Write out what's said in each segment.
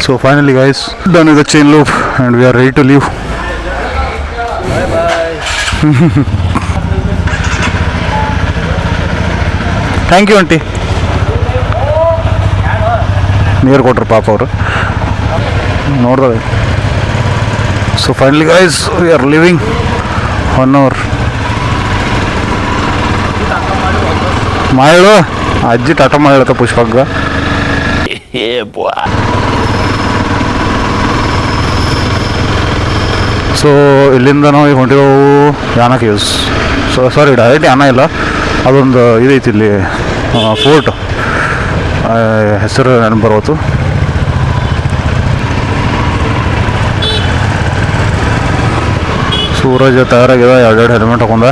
So finally guys, done with the chain loop and we are ready to leave. Bye bye. Thank you auntie. ನೀರು ಕೊಟ್ರು ಪಾಪ ಅವರು ನೋಡ್ದೆ. So finally guys, we are leaving 1 hour. ಮಾಡು ಅಜ್ಜಿ ಟಾಟಾ ಮಾಡತ್ತ ಪುಷ್ಪಗ್ಗ. So ಇಲ್ಲಿಂದ ನಾವು ಈಗ ಹೊಂಟಿದ್ದೆವು ಯಾನ ಕೇವ್ಸ್. ಸೊ ಸಾರಿ, ಡೈರೆಕ್ಟ್ ಯಾನ ಇಲ್ಲ, ಅದೊಂದು ಇದೈತಿ ಇಲ್ಲಿ ಫೋರ್ಟ್, ಹೆಸರು ನೆನಪು ಬರೋತು. ಸೂರಜ್ ತಯಾರಾಗ್ಯದ, 2 ಹೆಲ್ಮೆಟ್ ಹಾಕೊಂಡ.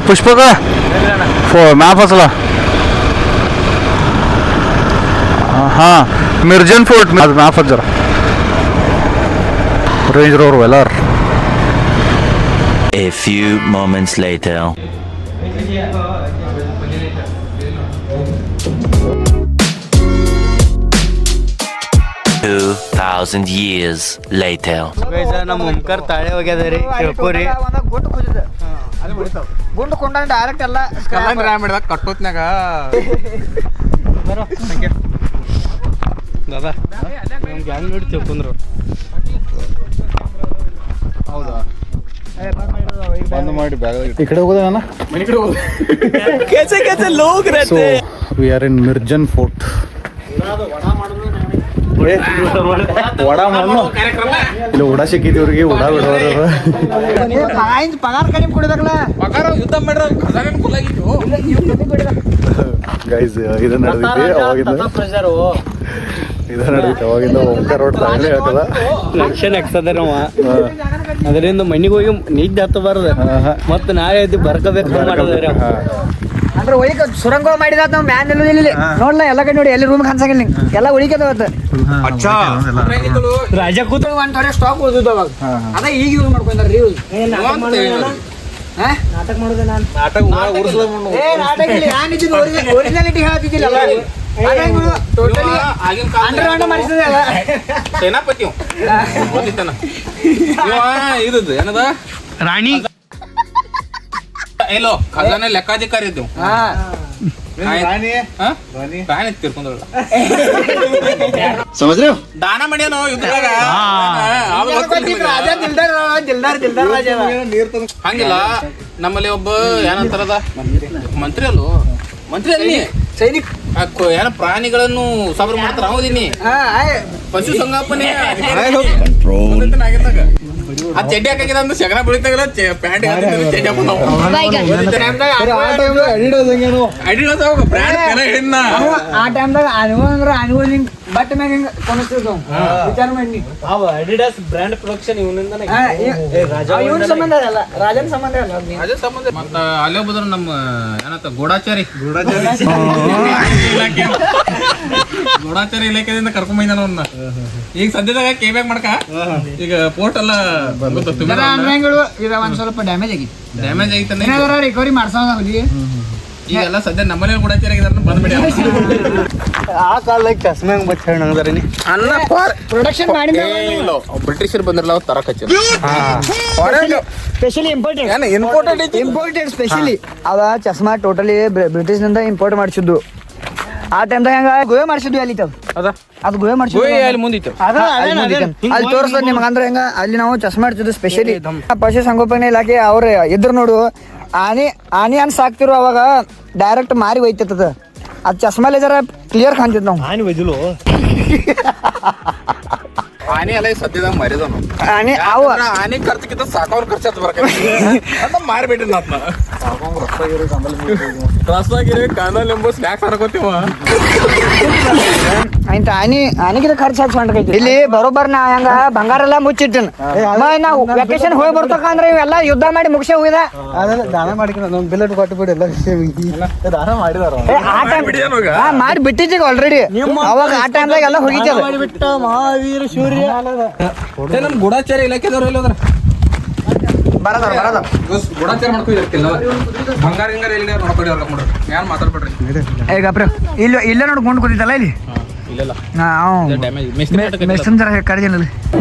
पुष्पक मैप असला हाँ मिर्जन फोर्ट ಅದು ಮ್ಯಾಪ್ ಹಜ್ಜರ Range Rover Velar. A few moments later. 2000 years later. ನಮ್ಮ ಓಂಕಾರ ತಾಳೆ ಹೋಗ್ಯದ ರೀ, ತಿಳ್ಕೊರಿ. ಗುಂಡು ಕೊಂಡ ಡೈರೆಕ್ಟ್ ಎಲ್ಲ ಕಟ್ಟೋತ್ನಾಗ ದಾದಾ ನಮ್ಗೆ ಗ್ಯಾಂಗ್ ನೋಡಿ ತಿಳ್ಕೊಂಡ್ರು. ಹೌದಾ? ಬಂದು ಮಾಡಿ ಬ್ಯಾಗ್ ಈ ಕಡೆ ಹೋಗೋದ ನಾನು ಮನೆ ಕಡೆ ಹೋದ. कैसे लोग रहते हैं. We are in Mirjan fort. Vada ಮಣ್ಣು ಇಲ್ಲ, ಉಡಾ ಸಿಕ್ಕಿದವ್ರಿಗೆ ಉಡಾ ಬಿಡೋರು. ಪಗಾರ ಕಡಿಮೆ ಕೊಡ್ಬೇಕಲ್ಲ, ಪಗಾರ ಯುದ್ಧ ಮಾಡ್ರ ಖಜಾನೆ ಫುಲ್ ಆಗಿತ್ತು. ಗೈಸ್ ಇದು ನಡೆದೈತಿ ಅವಾಗಿಂದ, ಇದು ನಡೆದೈತಿ ಅವಾಗಿಂದ. ಓಂಕಾರ ರೋಡ್ ತಾನೇ ಹೇಳ್ತದ ಲಕ್ಷ ನೆಕ್ಸದ ನಾವು ಅದರಿಂದ ಮನೆಗೆ ಹೋಗಿ ನಿದ್ದೆ ಹತ್ತಬಾರ್ದು, ಮತ್ತೆ ನಾಳೆ ಎದ್ದು ಬರ್ಕೋಬೇಕು ಮಾಡೋದ್ರ. ಅಂದ್ರೆ ಒಯ್ಕ ಸುರಂಗ ಮಾಡಿದ ನಾವು ಮ್ಯಾನ್ ಇಲ್ಲಿ ನೋಡ್ಲ ಎಲ್ಲ ಕಡೆ ನೋಡಿ, ಎಲ್ಲಿ ರೂಮ್ ಕಾಣಿಸಂಗಿಲ್ಲ, ಎಲ್ಲ ಉಳಿಕದ. ರಾಜ ಕೂತ ಒಂದ್ ಥರ ಸ್ಟಾಕ್ ಉಳಿದ ಅವಾಗ, ಅದ ಈಗ ಯೂಸ್ ಮಾಡ್ಕೊಂಡ್ರಿ ಯೂಸ್. ನಾಟಕ ಮಾಡೋದು ನಾನು, ನಾಟಕ ಒರಿಜಿನಾಲಿಟಿ ಹೇಳ್ತಿದ್ದಿಲ್ಲ. ಸೇನಾಪತಿ ಇದು ಏನದ ರಾಣಿ ಎಲ್ಲೋ ಖಜಾನೆ ಲೆಕ್ಕಾಧಿಕಾರಿ ಇದ್ದು ದಾನ ಮಾಡ್ಯಾನೋ ಯುದ್ಧದಾಗ. ಹಂಗಿಲ್ಲ, ನಮ್ಮಲ್ಲಿ ಒಬ್ಬ ಏನಂತಾರದ ಮಂತ್ರಿ ಅಲ್ಲೋ, ಮಂತ್ರಿ ಅಲ್ಲಿ ಸೈನಿಕ ಏನ ಪ್ರಾಣಿಗಳನ್ನು ಸಬರ್ ಮಾಡ್ತಾರ. ಹೌದಿನಿ ಪಶು ಸಂಗೋಪನೆ ಆ ಚಡ್ಡಿ ಹಾಕಿದ ಅಂದ್ರೆ ಸಗಣ ಬೆಳಿತಾಗಲ್ಲ, ಪ್ಯಾಂಟ್ ಚಡ್ಡಿ ಆ ಟೈಮ್ದಾಗ ಅನುಭವ ಅಂದ್ರೆ ಅನುಭವ ಹಿಂಗ್ ಬಟ್ ಮ್ಯಾಗ ಹಿಂಗ ಕೊನಿಸ್ತಿರ್ತಾವ. ವಿಚಾರ ಮಾಡಿ ಅಡಿಡಾಸ್ ಬ್ರ್ಯಾಂಡ್ ಪ್ರೊಡಕ್ಷನ್ ಇವನಿಂದ ಇವನ್ ಸಂಬಂಧ ಅಲ್ಲ, ರಾಜನ ಸಂಬಂಧ ಅಲ್ಲ. ಅದೇ ಸಂಬಂಧ. ಮತ್ತ ಅಲ್ಲೇ ಹೋದ್ರ ನಮ್ಮ ಏನಂತ ಗೂಢಾಚಾರಿ ಇಲಾಖೆದಿಂದ ಕರ್ಕೊಂಡ್ ಬಂದ ಅವ್ನ. ಈಗ ಸದ್ಯದಾಗ ಕೆ ಬ್ಯಾಗ್ ಮಾಡ್ಕ ಈಗ ಪೋರ್ಟ್ ಎಲ್ಲ ಒಂದ್ ಸ್ವಲ್ಪ ಡ್ಯಾಮೇಜ್ ಆಗಿತ್ತು, ಡ್ಯಾಮೇಜ್ ಆಗಿತ್ತ, ರಿಕವರಿ ಮಾಡ್ಸೋದ. ಈಗೆಲ್ಲ ಸದ್ಯ ನಮ್ಮಲ್ಲಿ ಗೂಢಾಚಾರಿ ಆಗಿದಾರ ಬಂದ್ಬಿಡಿ. ಆ ಕಾಲದಾಗ ಚಸ್ಮೆ ಹೆಂಗ್ ಬಚ್ಚ ಹೇಳಂಗದಾರಿನಿ ಅನ್ನ ಪ್ರೊಡಕ್ಷನ್ ಮಾಡಿ ಬ್ರಿಟಿಷರ್ ಬಂದಿರಲ್ಲ ಅವ್ರು ತರಕ್ ಹಚ್ಚ ಸ್ಪೆಷಲಿ ಇಂಪೋರ್ಟೆಡ್ ಸ್ಪೆಷಲಿ ಅವ ಚಸ್ಮಾ ಟೋಟಲಿ ಬ್ರಿಟಿಷ್ ನಿಂದ ಇಂಪೋರ್ಟ್ ಮಾಡಿಸಿದ್ದು. ಆ ಟೈಮ್ದಾಗ ಹೆಂಗ ಗೋವೆ ಮಾಡಿಸಿದ್ವಿ ಅಲ್ಲಿ ಅದು ಗೋವೆ ಮಾಡಿಸಿದ್ವಿ ಅಲ್ಲಿ ಮುಂದಿತ್ತು. ಅಲ್ಲಿ ತೋರಿಸ್ತದ ನಿಮ್ಗೆ. ಅಂದ್ರೆ ಹೆಂಗ ಅಲ್ಲಿ ನಾವು ಚಸ್ಮಾ ಮಾಡ್ತಿದ್ವಿ ಸ್ಪೆಷಲಿ. ಪಶು ಸಂಗೋಪನೆ ಇಲಾಖೆ ಅವ್ರ ಎದುರು ನೋಡು ಆನಿ ಅನ್ ಸಾಕ್ತಿರು, ಅವಾಗ ಡೈರೆಕ್ಟ್ ಮಾರಿ ಒಯ್ತಿರ್ತದ. ಅದು ಚಸ್ಮಾಲೆ ಜರ ಕ್ಲಿಯರ್ ಕಾಣ್ತಿದ್ ನಾವು. ಆನಿ ಒಯ್ದಿಲು ಆನೆ ಎಲ್ಲ ಸದ್ಯದಾಗ ಮರಿದನು ಆನೆ ಅವ ಆನೆ ಖರ್ಚಕ್ಕಿಂತ ಸಾಕವ್ರ ಖರ್ಚು ಹತ್ತು ಬರ್ಕ ಮಾರ್ಬಿಟ್ರಿ ನಾತ್ನ ರಸವಾಗಿರಿ ಕಾಂದಲ್ಲಿ ಎಂಬ ಸ್ನ್ಯಾಕ್ಸ್ ಅನ್ಕೋತೀವ ಆಯ್ತ ಆನೆಗಿದ ಖರ್ಚು ಹಚ್ಕೊಂಡ್ಕೈತಿ ಇಲ್ಲಿ ಬರೋಬ್ಬರ್ ನಾ ಹಂಗ ಬಂಗಾರ ಎಲ್ಲ ಮುಚ್ಚಿಟ್ಟಿನ ನಾವು ವೆಕೇಶನ್ ಹೋಗಿ ಬರ್ತಕ್ಕಂದ್ರೆ ಇವೆಲ್ಲ ಯುದ್ಧ ಮಾಡಿ ಮುಗಿಸೇ ಹೋಗಿದ ದಾನ ಮಾಡಿಕೊಂಡು ಬಿಲೆಟ್ ಕೊಟ್ಟು ಬಿಡಿ ಎಲ್ಲ ದಾನ ಮಾಡಿದಾರ ಮಾಡಿ ಬಿಟ್ಟಿದ್ದೀಗ ಆಲ್ರೆಡಿ ಅವಾಗ ಆ ಟೈಮ್ದಾಗ ಎಲ್ಲ ಹೋಗಿದ್ದ ಬಿಟ್ಟ ಮಹಾವೀರ ಸೂರ್ಯ ನಮ್ ಗೂಢಾಚಾರ ಇಲಾಖೆದವ್ರು ಎಲ್ಲೋದ್ರ ಬರದಾರ ಗೂಢಾಚಾರ ಮಾಡ್ಕೊಂಡಿರ್ತಿಲ್ಲ ಬಂಗಾರ ಹಿಂಗಾರ ಎಲ್ಲಿ ನೋಡ್ಕೊಡಿ ಅವ್ರ ನೋಡ್ರಿ ಯಾರು ಮಾತಾಡ್ಬೇಡ್ರಿ ಈಗ ಅಪ್ರ ಇಲ್ಲೇ ನೋಡಿ ಗುಂಡ್ ಕೂತಿದ್ದಲ್ಲ ಇಲ್ಲಿ ಮೆಸ್ಸನ್ ಜರ ಕಡಿದಿಲ್ಲ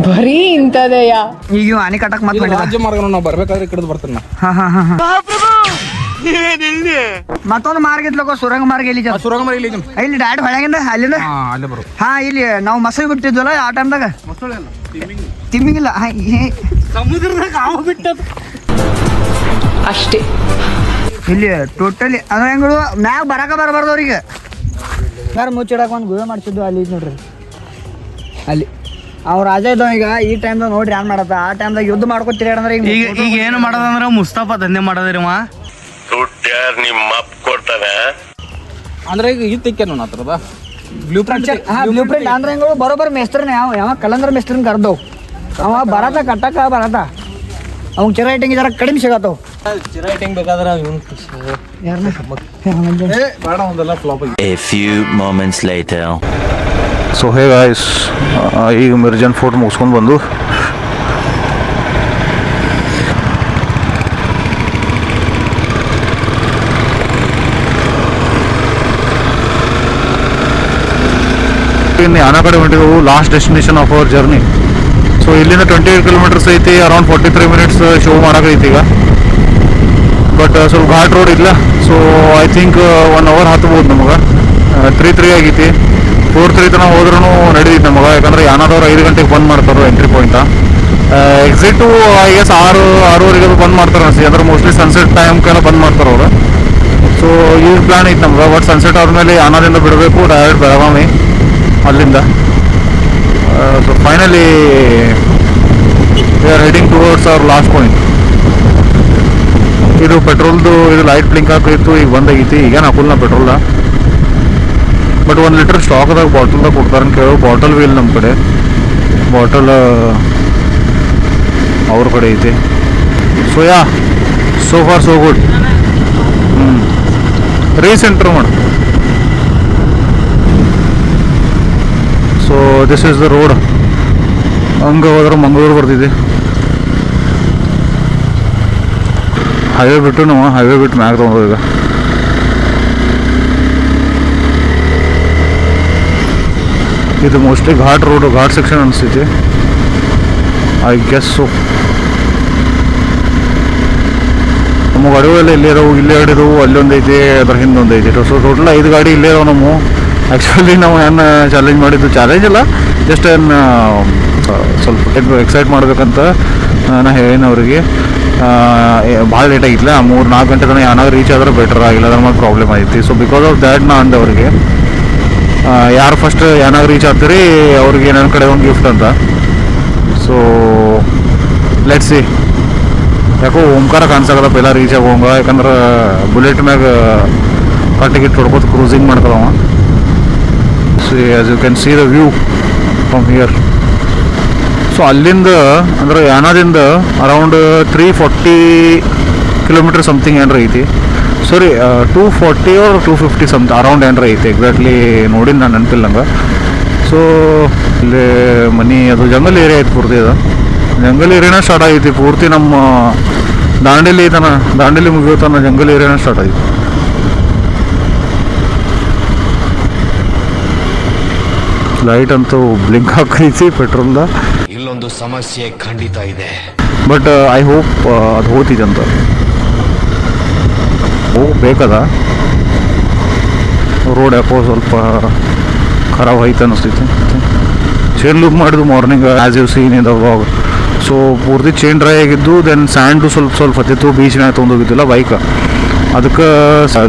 ಬರೀ ಇಂಥದೆಯ ಈಗ ಇವ್ ಆನೆ ಕಟ್ಟಕ್ ಮತ್ ರಾಜ್ಯ ಮಾರ್ಗ ನಾವು ಬರ್ಬೇಕಾದ್ರೆ ಈ ಕಡೆ ಬರ್ತೀನಿ ನಾ ಮತ್ತೊಂದು ಮಾರ್ಗ ಇದ್ಲಕೋ ಸುರಂಗ ಮಾರ್ಗ ಇಲ್ಲಿ ಸುರಂಗ ಮರಿ ಇಲ್ಲಿ ಇಲ್ಲಿ ಡೈರೆಕ್ಟ್ ಹೊಳಗಿಂದ ಅಲ್ಲಿಂದ ಅಲ್ಲೇ ಬರು ಇಲ್ಲಿ ನಾವು ಮಸೂರಿ ಬಿಟ್ಟಿದ್ವಲ್ಲ ಆ ಟೈಮ್ದಾಗ ತಿಮ್ಮಿಗಿಲ್ಲ ಸಮುದ್ರದಾಗ ಹಾವು ಬಿಟ್ಟದ ಅಷ್ಟೇ. ಇಲ್ಲಿ ಟೋಟಲಿ ಅಂದ್ರೆ ಹೆಂಗಳು ಮ್ಯಾಗ ಬರಬಾರ್ದು ಅವ್ರಿಗೆ ಯಾರು ಮುಚ್ಚಿಡಕ್ಕೆ ಒಂದು ಗುಹೆ ಮಾಡ್ತಿದ್ವು ಅಲ್ಲಿ ನೋಡ್ರಿ ಅಲ್ಲಿ ಅವ್ರ ರಾಜ ಇದ್ದವ ಈಗ ಈ ಟೈಮ್ದಾಗ ನೋಡ್ರಿ ಏನ್ ಮಾಡತ್ತ ಆ ಟೈಮ್ದಾಗ ಯುದ್ಧ ಮಾಡ್ಕೊತೀರಿ ಅಂದ್ರೆ ಈಗ ಏನು ಮಾಡೋದಂದ್ರ ಮುಸ್ತಫಾ ದಂಧೆ ಮಾಡೋದ್ರಿ ಅವ ಅಂದ್ರೆ ಈಗ ಈ ತಿಕ್ಕೇನು ಹತ್ರದ ಬ್ಲೂ ಪ್ರಿಂಟ್ ಬ್ಲೂ ಪ್ರಿಂಟ್ ಅಂದ್ರೆ ಹೆಂಗಳು ಬರೋಬ್ಬರ ಮೇಸ್ತ್ರನೇ ಯಾವ ಕಲಂದ್ರ ಮೇಸ್ತ್ರನ್ ಕರ್ದವ್ ಅವ ಬರತ ಕಟ್ಟಕ ಬರತ ಅವ್ನ ಚಿರೈಟಿಂಗ್ ಜರ ಕಡಿಮೆ ಸಿಗತ್ತವ್ ಚಿರೈಟಿಂಗ್ ಬೇಕಾದ್ರೆ ಬೇಡ ಒಂದೆಲ್ಲ flop A few moments later. So hey guys ಈಗ ಮಿರ್ಜಾನ್ ಫೋರ್ಟ್ ಮುಗಿಸ್ಕೊಂಡು ಬಂದು ಇನ್ನು ಯಾನ ಕಡೆ ಹೊಂಟಿದ್ದೆವು last destination of our journey so ಇಲ್ಲಿಂದ 28 ಕಿಲೋಮೀಟರ್ಸ್ ಐತಿ ಅರೌಂಡ್ 43 ಮಿನಿಟ್ಸ್ ಶೋ ಮಾಡೋಕೈತಿ ಈಗ ಬಟ್ ಸ್ವಲ್ಪ ಘಾಟ್ ರೋಡ್ ಇಲ್ಲ ಸೊ ಐ ಥಿಂಕ್ 1 ಅವರ್ ಹತ್ಬೋದು ನಮಗೆ 3 ಆಗೈತಿ 4 ತನಕ ಹೋದ್ರೂ ನಡೀತಿ ನಮಗೆ ಯಾಕಂದ್ರೆ ಯಾನಾದವ್ರು 5 ಗಂಟೆಗೆ ಬಂದ್ ಮಾಡ್ತಾರೆ entry point exit I guess 6-6:30 ಬಂದ್ ಮಾಡ್ತಾರೆ ಅನ್ಸಿ ಅಂದ್ರೆ ಮೋಸ್ಟ್ಲಿ ಸನ್ಸೆಟ್ ಟೈಮ್ಗೆಲ್ಲ ಬಂದ್ ಮಾಡ್ತಾರೆ ಅವರು ಸೊ ಈ ಪ್ಲಾನ್ ಐತಿ ನಮ್ಗೆ ಬಟ್ ಸನ್ಸೆಟ್ ಆದ್ಮೇಲೆ ಯಾನಾದಿಂದ ಬಿಡಬೇಕು ಡೈರೆಕ್ಟ್ ಬೆಳಗಾವಿ ಅಲ್ಲಿಂದ so finally we are heading towards our last point ಇದು ಪೆಟ್ರೋಲ್ದು ಇದು ಲೈಟ್ ಬ್ಲಿಂಕ್ ಹಾಕಿತ್ತು ಈಗ ಬಂದಾಗೈತಿ ಈಗೇನು ಹಾಕುಲ್ಲ ಪೆಟ್ರೋಲ್ದ ಬಟ್ 1 ಲೀಟರ್ ಸ್ಟಾಕ್ದಾಗ ಬಾಟಲ್ದಾಗ ಕೊಡ್ತಾರೆ ಅಂತ ಕೇಳೋ ಬಾಟಲ್ ಬಿ ಇಲ್ಲ ನಮ್ಮ ಕಡೆ ಬಾಟಲ್ ಅವ್ರ ಕಡೆ ಐತಿ so yeah so far so good ರೀಸೆಂಟ್ರ್ ಮಾಡು so this is the road ಹಂಗೆ ಹೋದ್ರೆ ಮಂಗಳೂರು ಬರ್ತಿದ್ದೆ ಹೈವೇ ಬಿಟ್ಟು ನಾವು ಹೈವೇ ಬಿಟ್ಟು ಮ್ಯಾಗ ತೊಗೊಂಡು ಈಗ ಇದು mostly ghat road ghat section ಅನಿಸ್ತೈತಿ ಐ ಗೆಸ್ ಸೊ ನಮ್ಮ ಗಾಡಿಗಳೆಲ್ಲ ಇಲ್ಲೇ ಇರೋವು ಇಲ್ಲೇ ಇರೋವು ಅಲ್ಲೊಂದು ಐತಿ ಅದ್ರ ಹಿಂದೊಂದು ಐತಿ ಸೊ ಟೋಟಲ್ 5 ಗಾಡಿ ಇಲ್ಲೇ ಇರೋವು ನಮ್ಮ ಆ್ಯಕ್ಚುಲಿ ನಾವು ಏನು ಚಾಲೆಂಜ್ ಮಾಡಿದ್ದು ಚಾಲೆಂಜ್ ಅಲ್ಲ ಜಸ್ಟ್ ಏನು ಸ್ವಲ್ಪ ಎಕ್ಸೈಟ್ ಮಾಡಬೇಕಂತ ನಾ ಹೇಳಿನ ಅವ್ರಿಗೆ ಭಾಳ ಲೇಟ್ ಆಗಿಲ್ಲ 3-4 ಗಂಟೆ ತನಕ ಏನಾದ್ರು ರೀಚ್ ಆದ್ರೆ ಬೆಟರ್ ಆಗಿಲ್ಲ ಅದ್ರ ಮೇಲೆ ಪ್ರಾಬ್ಲಮ್ ಐತಿ ಸೊ ಬಿಕಾಸ್ ಆಫ್ ದ್ಯಾಟ್ ನಾ ಅಂದೆ ಅವ್ರಿಗೆ ಯಾರು ಫಸ್ಟ್ ಏನಾದ್ರು ರೀಚ್ ಆಗ್ತೀರಿ ಅವ್ರಿಗೆ ನನ್ನ ಕಡೆ ಒಂದು ಗಿಫ್ಟ್ ಅಂತ ಸೊ ಲೆಟ್ಸ್ ಸಿ ಯಾಕೋ ಓಂಕಾರ ಕಾಣಿಸಾಗದಪ್ಪ ಎಲ್ಲ ರೀಚ್ ಆಗೋಂಗ ಯಾಕಂದ್ರೆ ಬುಲೆಟ್ ಮ್ಯಾಗ ಟಿಕೆಟ್ ಹೊಡ್ಕೋತ ಕ್ರೂಸಿಂಗ್ ಮಾಡ್ತಾರವ so as you can see the view from here so ಅಲ್ಲಿಂದ ಅಂದ್ರೆ ಯಾನಾದಿಂದ ಅರೌಂಡ್ 340 ಕಿಲೋಮೀಟರ್ ಸಮಥಿಂಗ್ ಏನಾರ ಐತಿ ಸಾರಿ 240 or 250 ಸಮಥಿಂಗ್ ಅರೌಂಡ್ ಏನಾರ ಐತಿ ಎಕ್ಸಾಕ್ಟ್ಲಿ ನೋಡಿದ್ದು ನಾನು ನೆನಪಿಲ್ಲ ನಂಗೆ ಸೊ ಇಲ್ಲಿ ಮನೆ ಅದು ಜಂಗಲ್ ಏರಿಯಾ ಐತಿ ಪೂರ್ತಿ ಅದು ಜಂಗಲ್ ಏರಿಯಾನ ಸ್ಟಾರ್ಟ್ ಆಗೈತಿ ಪೂರ್ತಿ ನಮ್ಮ ದಾಂಡೇಲಿ ದಾಂಡೇಲಿ ಮುಗಿಯೋತನ ಜಂಗಲ್ ಏರಿಯಾನ ಸ್ಟಾರ್ಟ್ ಆಗೈತಿ ಲೈಟ್ ಅಂತೂ ಬ್ಲಿಂಕ್ ಹಾಕೈತಿ ಪೆಟ್ರೋಲ್ದ ಇಲ್ಲೊಂದು ಸಮಸ್ಯೆ ಖಂಡಿತ ಇದೆ ಬಟ್ ಐ ಹೋಪ್ ಅದು ಹೋಗ್ತಿದೆ ಅಂತ ಹೋಗ್ಬೇಕದ ರೋಡ್ ಯಾಕೋ ಸ್ವಲ್ಪ ಖರಾಬ್ ಐತೆ ಅನ್ನಿಸ್ತೈತಿ ಚೇನ್ ಲೂಪ್ ಮಾಡಿದ್ದು morning as you seen in the vlog so ಪೂರ್ತಿ ಚೇನ್ ಡ್ರೈ ಆಗಿದ್ದು ದೆನ್ ಸ್ಯಾಂಡು ಸ್ವಲ್ಪ ಹತ್ತಿತ್ತು ಬೀಚ್ ಮ್ಯಾಗ ತೊಗೊಂಡೋಗಿದ್ದಿಲ್ಲ ಬೈಕ್ ಅದಕ್ಕೆ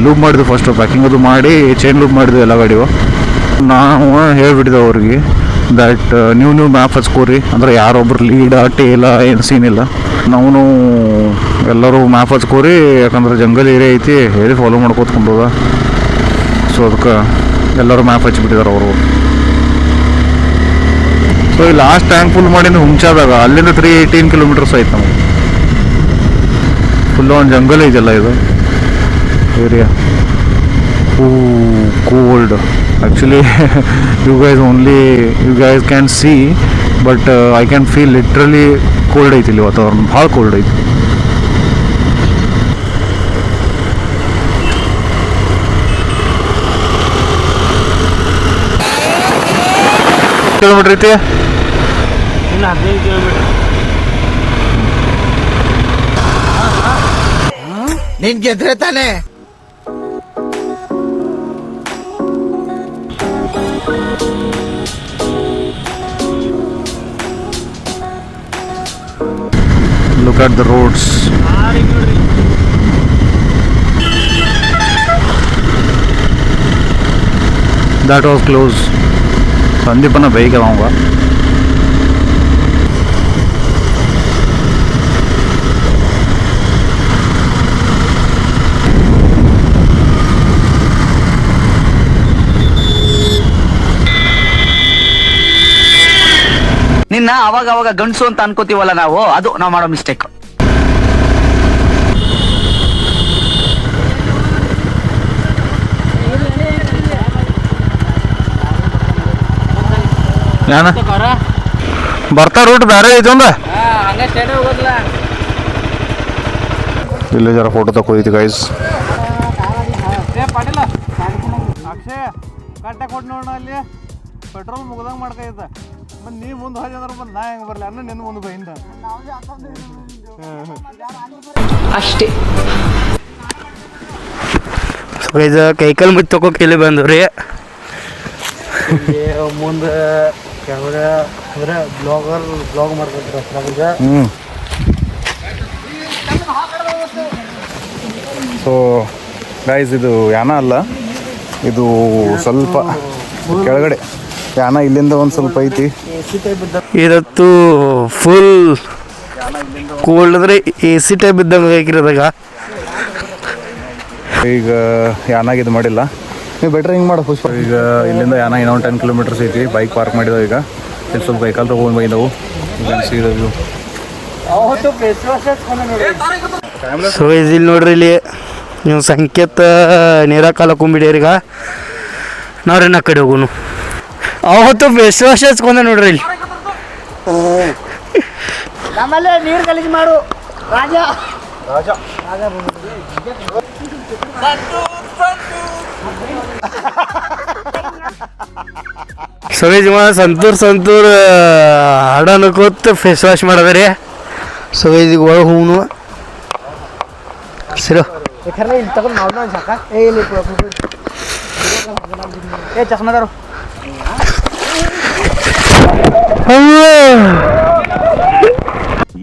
ಲೂಪ್ ಮಾಡಿದ್ದು ಫಸ್ಟ್ ಪ್ಯಾಕಿಂಗ್ ಅದು ಮಾಡಿ ಚೇನ್ ಲೂಪ್ ಮಾಡಿದ್ವಿ ಎಲ್ಲ ಗಾಡಿವು ನಾವು ಹೇಳ್ಬಿಟ್ಟಿದ್ದೆ ಅವ್ರಿಗೆ ದ್ಯಾಟ್ ನೀವು ಮ್ಯಾಪ್ ಹಚ್ಕೋರಿ. ಅಂದರೆ ಯಾರೊಬ್ರು ಲೀಡ ಟೇಲ ಏನು ಸೀನ್ ಇಲ್ಲ. ನಾವು ಎಲ್ಲರೂ ಮ್ಯಾಪ್ ಹಚ್ಕೋರಿ, ಯಾಕಂದ್ರೆ ಜಂಗಲ್ ಏರಿಯಾ ಐತಿ, ಹೇಳಿ ಫಾಲೋ ಮಾಡ್ಕೋತ್ಕೊಂಡೋದ. ಸೊ ಅದಕ್ಕೆ ಎಲ್ಲರೂ ಮ್ಯಾಪ್ ಹಚ್ಚಿಬಿಟ್ಟಿದ್ದಾರೆ ಅವರು. ಸೊ ಈ ಲಾಸ್ಟ್ ಟ್ಯಾಂಕ್ ಫುಲ್ ಮಾಡಿದ್ದು ಹುಂಚಾದಾಗ, ಅಲ್ಲಿಂದ 318 ಕಿಲೋಮೀಟರ್ಸ್ ಆಯ್ತು ನಮಗೆ. ಫುಲ್ಲು ಒಂದು ಜಂಗಲ್ ಐತಲ್ಲ ಇದು area. Cold actually. You guys can see, but I can feel literally cold ಐತಿ ಇಲ್ಲಿ ವಾತಾವರಣ, ಭಾಳ ಕೋಲ್ಡ್ ಐತಿ. ಕಿಲೋಮೀಟ್ರ್ ಐತಿ ಇನ್ನು 15 ಕಿಲೋಮೀಟರ್. ನೀನ್ ಗೆದ್ರೆ ತಾನೆ. Look at the roads. That was close. Sandeepana bike ಅವಂಗ. ನಿನ್ನ ಅವಾಗ ಅವಾಗ ಗಂಡಸು ಅಂತ ಅನ್ಕೋತೀವಲ್ಲ ನಾವು, ಅದು ನಾವು ಮಾಡೋ ಮಿಸ್ಟೇಕ್. ಏನ ಬರ್ತಾ ರೂಟ್ ಬೇರೆ ಐತಿ ಒಂದ. ಇಲ್ಲೇ ಜರ ಫೋಟೋ ತಗೋಯ್ತು ಗೈಸ್. ಅಕ್ಷಯ ಕಟ್ಟ ಕೊಟ್ಟು ನೋಡೋಣ, ಅಲ್ಲಿ ಪೆಟ್ರೋಲ್ ಮುಗ್ದಂಗೆ ಮಾಡ್ಕೈತ. ಮತ್ತು ನೀ ಮುಂದೆ ಹೋಗಿ ಅಂದ್ರೆ ಬಂದು ನಾ ಹೆಂಗೆ ಬರಲಿ ಅನ್ನ ನಿನ್ನ ಮುಂದೆ ಬೈಂದ ಅಷ್ಟೇ. ಇದು ಕೈಕಲ್ ಮುಚ್ಚಿ ತಗೋಕೆ ಇಲ್ಲಿ ಬಂದವ್ರಿ. ಮುಂದೆ ಕ್ಯಾಮ್ರಾ ಅಂದ್ರೆ ಬ್ಲಾಗ್ ಮಾಡ್ಕೊತಾರೆ. ಸೊ ಗೈಸ್ ಇದು ಯಾನ ಅಲ್ಲ, ಇದು ಸ್ವಲ್ಪ ಕೆಳಗಡೆ ಯಾನ, ಇಲ್ಲಿಂದ ಒಂದು ಸ್ವಲ್ಪ ಐತಿ. ಇದತ್ತು ಫುಲ್ ಕೋಲ್ಡ್ ಅಂದ್ರೆ AC ಟೈಪ್ ಇದ್ದಂಗೆ ಹಾಕಿರೋದಾಗ. ಈಗ ಯಾನಾಗ ಇದು ಮಾಡಿಲ್ಲ, ನೀವು ಬೆಟ್ರ್ ಹಿಂಗೆ ಮಾಡೋ ಪುಷ್ಪ. ಈಗ ಇಲ್ಲಿಂದ ಯಾನ ಇನ್ನೊಂದು 10 ಕಿಲೋಮೀಟರ್ಸ್ ಐತಿ. ಬೈಕ್ ಪಾರ್ಕ್ ಮಾಡಿದಾವೆ. ಈಗ ಇಲ್ಲಿ ಸ್ವಲ್ಪ ವೆಹಿಕಲ್ ತೊಗೊಂಡು ಬೈದವು. ಸೊ ಇಲ್ಲಿ ನೋಡ್ರಿ, ಇಲ್ಲಿ ನೀವು ಸಂಕೇತ ನೀರ ಕಾಲಕ್ಕೊಂಬಿಡಿಯರಿ. ಈಗ ನಾವ್ರೇನು ಆ ಕಡೆ ಹೋಗೋನು. ಅವತ್ತು ಫೇಸ್ ವಾಶ್ ಹಚ್ಕೊಂಡೆ ನೋಡ್ರಿ ಇಲ್ಲಿ. ನಮ್ಮಲ್ಲೇ ನೀರು ಗಲೀಜು ಮಾಡು ರಾಜ. ಸವೇಜ್ ಸಂತೂರ್ ಹಾಡನ್ನು ಕೂತ್ ಫೇಸ್ ವಾಶ್ ಮಾಡೋದ್ರಿ. ಸವೇಜಿಗೆ ಒಳಗೆ ಹೂನು ಸರಿ ಇಲ್ಲಿ ತಗೊಂಡು ನೋಡೋಣ ಸಾಕ. ಇಲ್ಲಿ ಚಸ್ಮದಾರು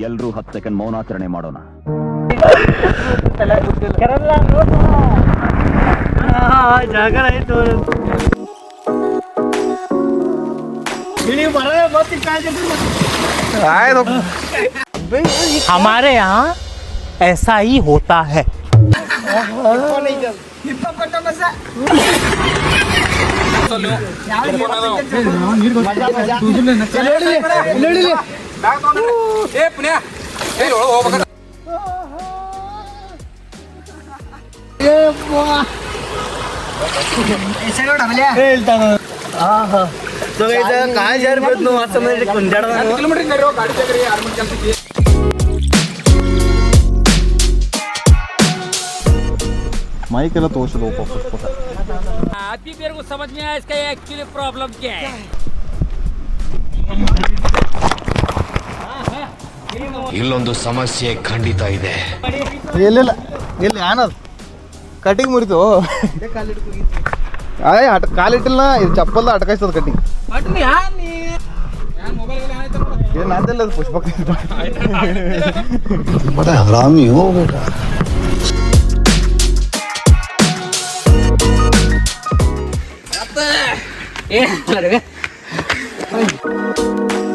ಎಲ್ರೂ 10 ಸೆಕೆಂಡ್ ಮೌನಾಚರಣೆ ಮಾಡೋಣ. ಜಾಗ ಆಯ್ತು. हमारे यहाँ ऐसा ही होता है. काय जर असं म्हणजे ಮೈಕ್ ಎಲ್ಲ ತೋರಿಸೋದು ಪುಷ್ಪಕ. अभी मेरे को समझ में आया इसका एक्चुअली प्रॉब्लम क्या है. ಇಲ್ಲೊಂದು ಸಮಸ್ಯೆ ಖಂಡಿತ ಇದೆ. ಎಲ್ಲಿಲ್ಲ ಎಲ್ಲಿ ಏನದು ಕಟಿಂಗ್ ಮುರಿತು. ಕಾಲಿಟ್ಟಿಲ್ಲ, ಇದು ಚಪ್ಪಲ್ದ ಅಟಕಾಯ್ತದ ಕಟಿಂಗ್. ಏನು ಅಂತೆಲ್ಲ ಅದು ಪುಷ್ಪಕ. ಆರಾಮಿ ಹೋಗ್ಬೇಕ. ಐ